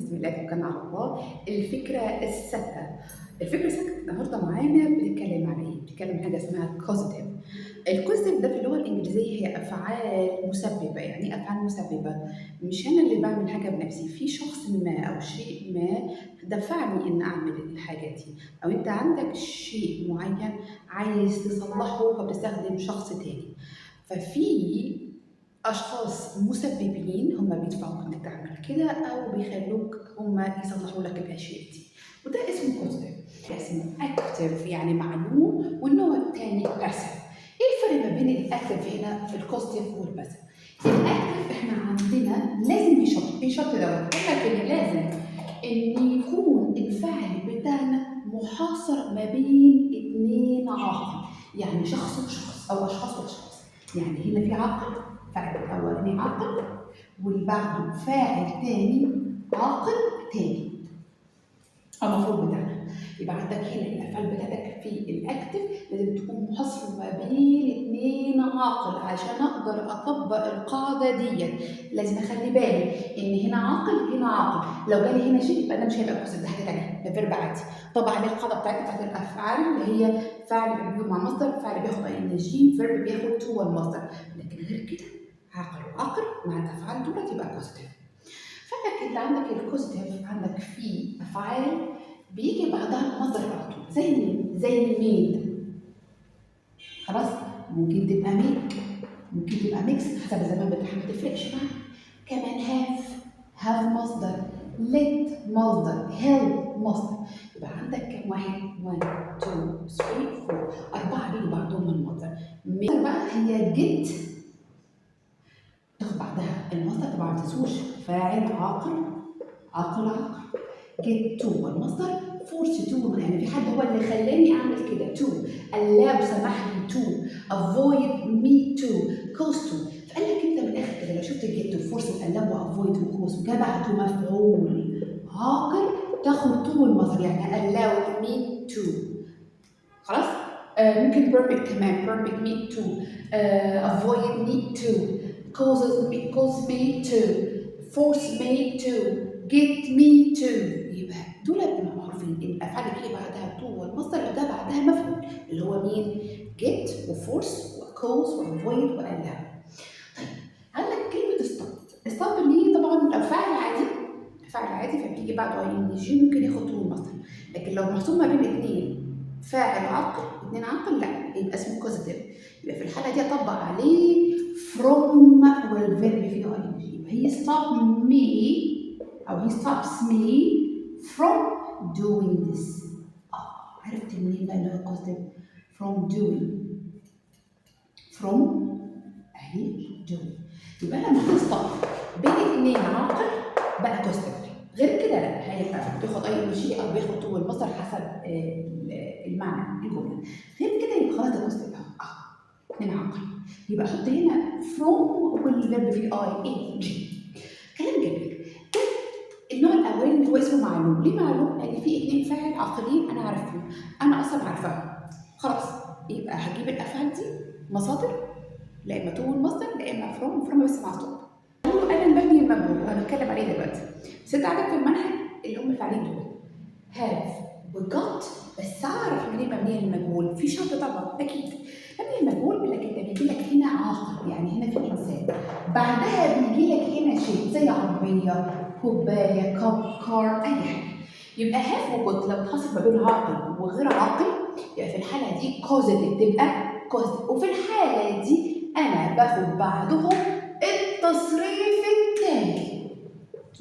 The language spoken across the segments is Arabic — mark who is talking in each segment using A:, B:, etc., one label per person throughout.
A: بسم الله توكلنا على الله. الفكرة السادسة، النهارده معانا بنتكلم عن إيه؟ بنتكلم عن حاجة اسمها causative. الcausative ده في اللغة الإنجليزية هي أفعال مسببة، يعني إيه أفعال مسببة؟ مش أنا اللي باعمل حاجة بنفسي، في شخص ما أو شيء ما دفعني إن أعمل الحاجة دي، أو أنت عندك شيء معين عايز تصلحه فبتستخدم شخص تاني. ففي أشخاص مسببين هم بيدفعوك إنك تعمل كده أو بيخلوك هم يصلحوا لك الأشياء دي، وده اسمه positive. اسمه active يعني معلوم، والنوع التاني passive. إيه الفرق ما بين الأكتف هنا في البوزيتيف والباسيف؟ الأكتف إحنا عندنا لازم في شرط دوت، قال لك إن لازم إن يكون الفعل بتاعنا محاصر ما بين اتنين عاقل، يعني شخص وشخص أو أشخاص وأشخاص. يعني هنا في عاقل، فاعل الأولاني عاقل واللي بعده فاعل تاني عاقل تاني المفروض بتاعنا. يبقى عندك هنا الأفعال بتاعتك في الأكتف لازم تكون محاصرة ما بين اتنين عاقل عشان أقدر أطبق القاعدة ديت. لازم أخلي بالي إن هنا عاقل هنا عاقل، لو جالي هنا شيء يبقى ده مش هيبقى كويس، ده حاجة تانية، ده فيرب عادي. طبق عليه القاعدة بتاعتنا بتاعت الأفعال اللي هي فعل بيجي مع مصدر، فعل بياخد ING، فيرب بياخد تو المصدر، لكن غير كده عاقل وعاقل مع الأفعال دول يبقى كوزيتيف. فانك انت عندك الكوزيتيف عندك فيه افعال بيجي بعدها المصدر على طول، زي مين؟ زي ميد. خلاص؟ ممكن تبقى ميك، ممكن تبقى ميكس حسب الزمان بتاعها ما تفرقش معاك. كمان هاف مصدر، ليت مصدر، هيلب مصدر. يبقى عندك كام واحد؟ 1 2 3 4 4 بيجوا بعضهم المصدر. ميك بقى هي جيت تاخد بعدها المصدر، طبعا ما تنسوش فاعل عاقل عاقل عاقل. get to المصدر، force to يعني في حد هو اللي خلاني اعمل كده. to allow سمح لي to avoid me to cause to. فقال لك انت من الاخر كده لو شفت get to force و allow و avoid و cause وجا بعده مفعول عاقل تاخد to المصدر، يعني allow me to. خلاص؟ ممكن permit كمان permit me to avoid me to cause me to force me to get me to. يبقى دول بنبقى معروفين الافعال اللي بيجي بعدها to والمصدر اللي ده بعدها مفعول اللي هو مين؟ get وforce وcause وavoid والlow. طيب عندك كلمه stop. stop اللي هي طبعا لو فعل عادي، فعل عادي فبيجي بعده ING ممكن ياخد to المصدر، لكن لو محسوب ما بين اتنين فاعل عاقل اتنين عاقل لا يبقى اسمه كوزيتيف. يبقى في الحاله دي اطبق عليه from والفيرب فيه ING. يبقى هي stop me أو he stops me from doing this. عرفت منين بقى إن هو positive؟ from doing. from أهي doing. يبقى لما تستوب بين اتنين عاقل بقى positive. غير كده لا، هيبقى بياخد ING أو بياخد تو المصدر حسب المعنى الجملة. غير كده يبقى خلاص ده positive اتنين عاقل. يبقى حط هنا from والفيرب فيه ING. كلام جميل. النوع الاولاني هو اسمه معلوم. ليه معلوم؟ لان في اتنين فاعل عاقلين انا عارفهم، انا اصلا عارفاهم. خلاص يبقى هجيب الافعال دي مصادر، لا اما تو المصدر لا اما فروم بس مع ستوب. انا المبني المجهول وهنتكلم عليه دلوقتي. بس انت عندك في المنهج اللي هم الفاعلين دول هاف وجت، بس اعرف منين مبني المجهول؟ في شرط طبعا اكيد. مبني المجهول بيقول لك انت بيجي لك هنا عاقل، يعني هنا في انسان، بعدها بيجي لك هنا شيء زي عربيه كوبايه كاب كار اي حاجه. يبقى هاف وجود لو تحصل ما بين عاقل وغير عاقل يبقى في الحاله دي كوزيتيف، تبقى كوزيتيف. وفي الحاله دي انا باخد بعدهم التصريف التالي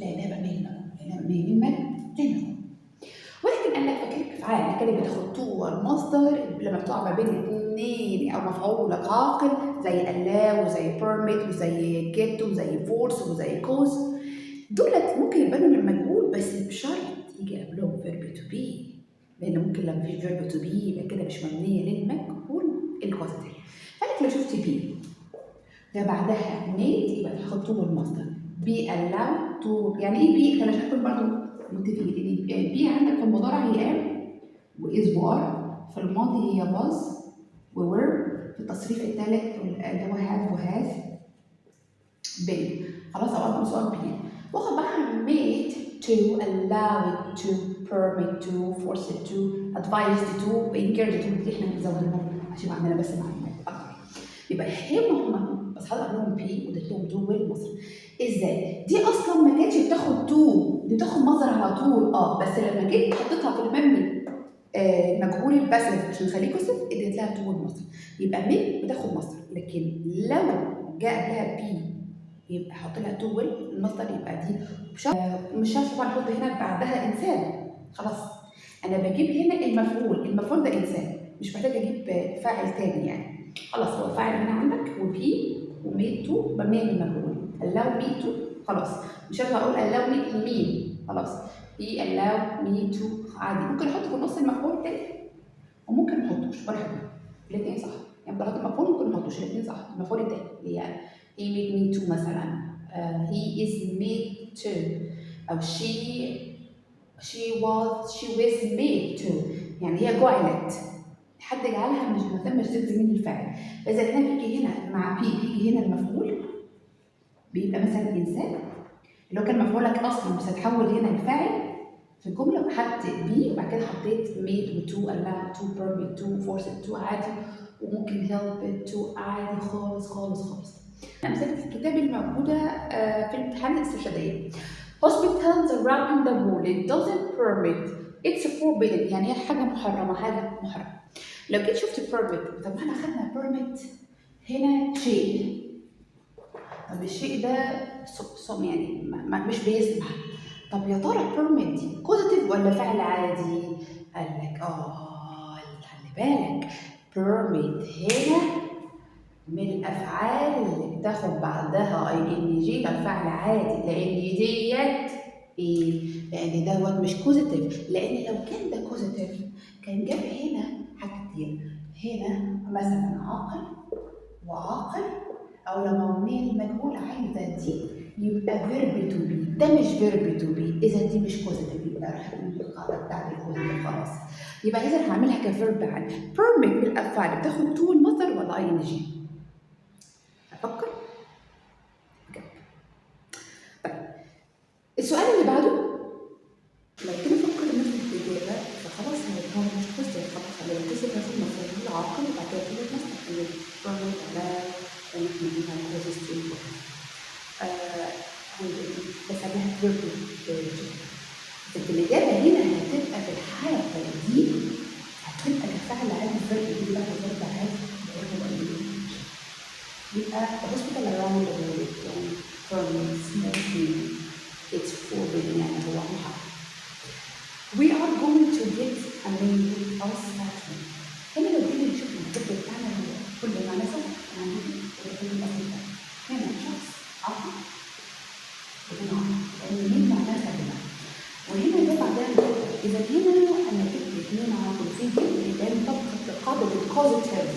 A: لانها مبنيه من مجهول. ولكن قال لك فاكر افعال اللي كانت بتاخد تو المصدر لما بتقع ما بين اثنين او مفعول عاقل زي allow وزي permit وزي get وزي force وزي cause، دولت ممكن يبانوا للمجهول بس بشرط يجي قبلهم فيرب تو بي، لان ممكن لما في فيرب تو بي يبقى كده مش مبنيه للمجهول الكوزيتيف. فلك لو شفت بي ده بعدها ميد يبقى تاخد تو المصدر، بي allow تو. يعني ايه بي؟ احنا مش هنكون برضه متفقين ان بي عندك في المضارع هي ام واز وار، في الماضي هي باز وور، في التصريف الثالث اللي هو هاف وهاز بين. خلاص اول سؤال بي واخد بقى ميد to, allow it to, permit to, force it to, advise it to, encourage it to. دي احنا بنزودهم عشان عندنا بس معلومات اكتر. يبقى هم بس هضرب لهم بي واديت لهم تو والمصدر. ازاي؟ دي اصلا ما كانتش بتاخد تو، دي بتاخد مصدر على طول. بس لما جيت حطيتها في المبني مجهول الباسف عشان نخليه كوسف اديت لها تو والمصدر. يبقى من بتاخد مصدر، لكن لو جاء قبلها بي يبقى احط لها تو المصدر. يبقى دي مش شرط طبعا احط هنا بعدها انسان. خلاص انا بجيب هنا المفعول ده انسان، مش محتاجه اجيب فاعل تاني يعني. خلاص هو فاعل هنا عندك وبي وميد تو مبنيه بالمفعول. allow me to خلاص مش هينفع اقول allow me لمين. خلاص بي allow me to عادي. ممكن احط في النص المفعول تاني وممكن ما احطوش ولا حاجه، الاثنين صح. يعني بحط المفعول ممكن ما احطوش، الاثنين صح. المفعول التاني اللي هي he made me to مثلا، he is made to، او she was made to، يعني هي جعلت، حد جعلها مش ما تمش ذكر مين الفاعل. فاذا كان بيجي هنا مع بي بيجي هنا المفعول بيبقى مثلا انسان اللي هو كان مفعولك اصلا، بس هتحول هنا الفاعل في الجمله وحط بي وبعد كده حطيت ميد وتو allow تو permit تو force تو عادي، وممكن help تو عادي خالص خالص خالص. امثله الكتاب الموجوده في الامتحان الاسترشاديه. Hospitals around the world it doesn't permit it's forbidden، يعني هي حاجه محرمه، حاجه محرمه. لو جيت شفت permit، طب احنا خدنا permit هنا شيء، طب الشيء ده يعني مش بيسمح. طب يا ترى permit دي كوزيتيف ولا فعل عادي؟ قال لك خلي بالك permit هنا من الافعال اللي بتاخد بعدها ing ده فعل عادي، لان ديت ايه؟ لان دوت مش كوزيتيف. لان لو كان ده كوزيتيف كان جاب هنا حاجتين، هنا مثلا عاقل وعاقل، او لما مين المجهول عايزه دي يبقى فيرب تو بي، ده مش فيرب تو بي، اذا دي مش كوزيتيف يبقى راح من القاعده بتاعت الكوزيتيف خلاص. يبقى اذا هعملها كفيرب عادي. بيرميت بالافعال بتاخد تو المصدر ولا اي ان جي؟ افكر. طيب السؤال اللي بعده لو كده فكر نفس الاجابه فخلاص هو مش كوزيتيف، خلاص لو كوزيتيف هاخد مفعول عاقل وبعد كده كده مصدر بيرميت على بس عليها فيرب تو. الإجابة هنا هتبقى في الحالة دي هتبقى كفعل عادي، الفيرب دي بقى فيرب عادي يبقى hospital around the world يعني permits mostly it's forbidden يعني هو محرم. We are going to get a mail us actually. هنا لو جينا نشوف الفيرب بتاعنا هو كل ما نسب عندي الفيرب الأصلي بتاعنا. هنا شخص عقل وهنا عقل، لأن مين معناها خدمة، وهنا ده بعدها الفيرب. إذا هنا أنا جبت اثنين عقل في جبت يبقى طبقة قاعدة الكوزيتيف،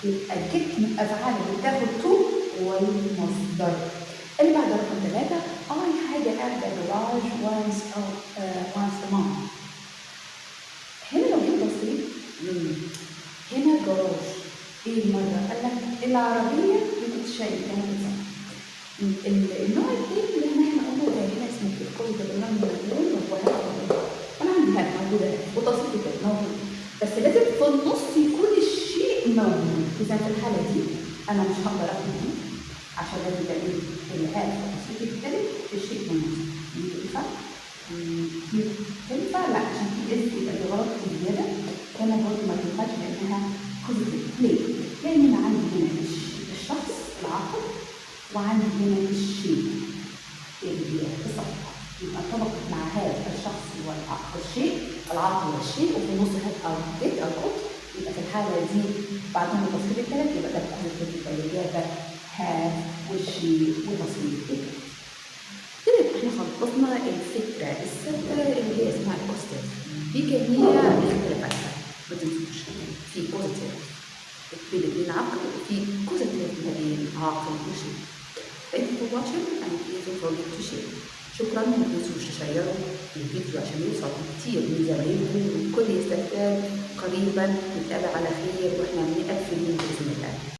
A: يبقى جبت من الأفعال اللي بتاخد تو والمصدر. اللي بعد رقم 3 I had at the garage once a month. هنا لو جيت بصيت هنا جراج ايه المرة؟ قال لك العربية بتتشيل كانت بتسمع. النوع الثاني اللي احنا قلنا هنا اسمه الكوزيتيف اللي انا موجود وانا عندي هنا موجودة وتصريف كده موجود، بس لازم في النص يكون الشيء موجود. إذا في الحالة دي أنا مش هقدر أخد دي عشان لازم تعمل الهاء في التصريف الثالث في الشيء موجود. ينفع؟ تنفع؟ لا عشان في اسم يبقى غلط زيادة. هنا برضه ما تنفعش لأنها كوزيتيف. ليه؟ لأن أنا عندي هنا الشخص العاقل وعندي هنا الشيء اللي الصفحة، يبقى طبقت مع هذا الشخص والعقل الشيء، العقل والشيء، وفي النص هات البيت أو القط. يبقى في الحالة دي بعدهم التصريف الثالث يبقى ده كوزيتيف، يبقى الإجابة هاف والشيء وتصريف الثالث. كده احنا خلصنا الفكرة الثابتة اللي هي اسمها الكوزيتيف بجميع اختلافاتها. ما تنسوش في كوزيتيف بين الاثنين عقل وفي كوزيتيف بين عاقل وشيء. Thank you for watching and please don't forget to share. شكرا، ما تنسوش تشيروا الفيديو عشان يوصل كتير من زمايلكم والكل يستفاد. قريبا نتقابل على خير واحنا بنقفل بإذن الله.